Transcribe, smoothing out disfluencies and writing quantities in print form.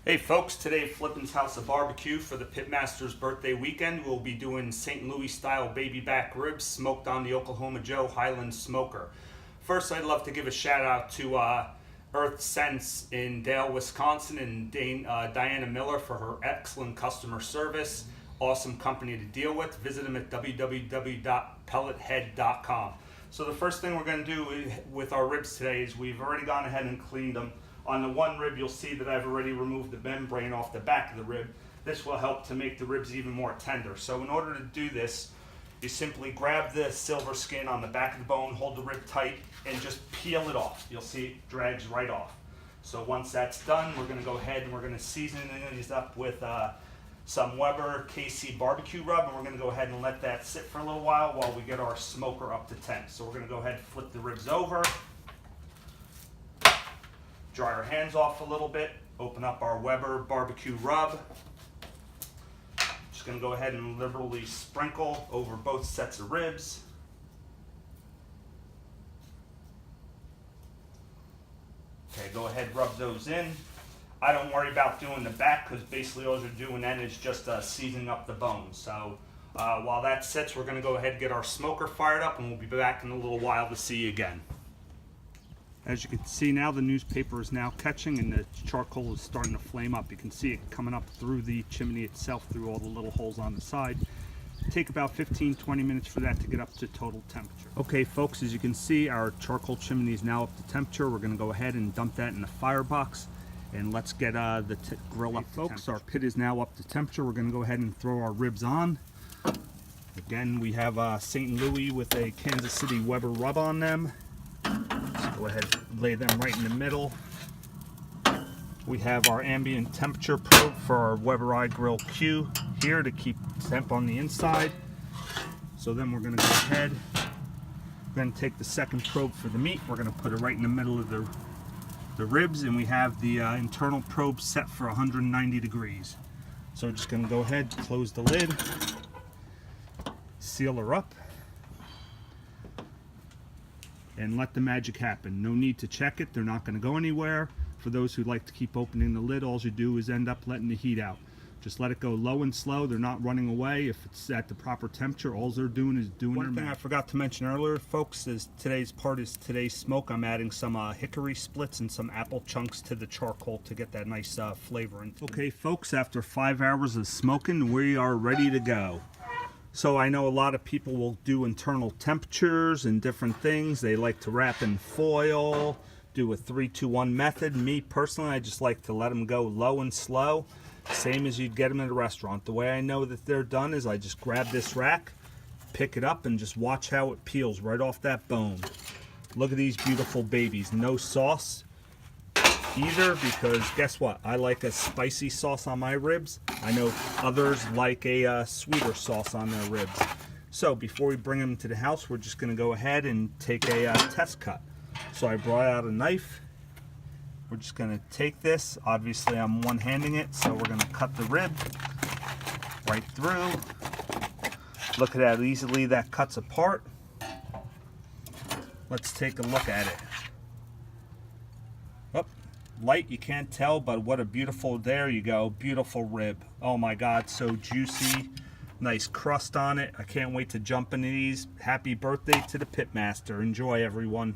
Hey folks, today at Flippin's House of Barbecue for the Pitmaster's birthday weekend, we'll be doing St. Louis style baby back ribs smoked on the Oklahoma Joe Highland Smoker. First, I'd love to give a shout out to Earth Sense in Dale, Wisconsin, and Diana Miller for her excellent customer service. Awesome company to deal with. Visit them at www.pellethead.com. So the first thing we're going to do with our ribs today is we've already gone ahead and cleaned them. On the one rib, you'll see that I've already removed the membrane off the back of the rib. This will help to make the ribs even more tender. So in order to do this, you simply grab the silver skin on the back of the bone, hold the rib tight, and just peel it off. You'll see it drags right off. So once that's done, we're going to go ahead and we're going to season these up with some Weber KC barbecue rub, and we're going to go ahead and let that sit for a little while we get our smoker up to temp. So we're going to go ahead and flip the ribs over. Dry our hands off a little bit, open up our Weber barbecue rub. Just going to go ahead and liberally sprinkle over both sets of ribs. Okay, go ahead, rub those in. I don't worry about doing the back because basically all you're doing then is just seasoning up the bones. So while that sits, we're going to go ahead and get our smoker fired up, and we'll be back in a little while to see you again. As you can see now, the newspaper is now catching and the charcoal is starting to flame up. You can see it coming up through the chimney itself, through all the little holes on the side. Take about 15-20 minutes for that to get up to total temperature. Okay folks, as you can see, our charcoal chimney is now up to temperature. We're going to go ahead and dump that in the firebox, and let's get the grill up folks. Our pit is now up to temperature. We're going to go ahead and throw our ribs on. Again, we have St. Louis with a Kansas City Weber rub on them. Go ahead and lay them right in the middle. We have our ambient temperature probe for our Weber iGrill Q here to keep temp on the inside. So then we're going to go ahead, we're going to take the second probe for the meat. We're going to put it right in the middle of the ribs, and we have the internal probe set for 190 degrees. So we're just going to go ahead, close the lid, seal her up, and let the magic happen. No need to check it. They're not going to go anywhere. For those who like to keep opening the lid, all you do is end up letting the heat out. Just let it go low and slow. They're not running away. If it's at the proper temperature, all they're doing is doing their magic. One thing I forgot to mention earlier, folks, is today's smoke. I'm adding some hickory splits and some apple chunks to the charcoal to get that nice flavor into it. Okay, folks, after 5 hours of smoking, we are ready to go. So I know a lot of people will do internal temperatures and different things. They like to wrap in foil, do a 3-2-1 method. Me personally, I just like to let them go low and slow, same as you'd get them at a restaurant. The way I know that they're done is I just grab this rack, pick it up, and just watch how it peels right off that bone. Look at these beautiful babies. No sauce either, because guess what? I like a spicy sauce on my ribs. I know others like a sweeter sauce on their ribs. So before we bring them to the house, we're just going to go ahead and take a test cut. So I brought out a knife. We're just going to take this. Obviously I'm one-handing it, so we're going to cut the rib right through. Look at how easily that cuts apart. Let's take a look at it. Oh, light, you can't tell, but what a beautiful, there you go, beautiful rib. Oh my God, so juicy. Nice crust on it. I can't wait to jump into these. Happy birthday to the Pitmaster. Enjoy, everyone.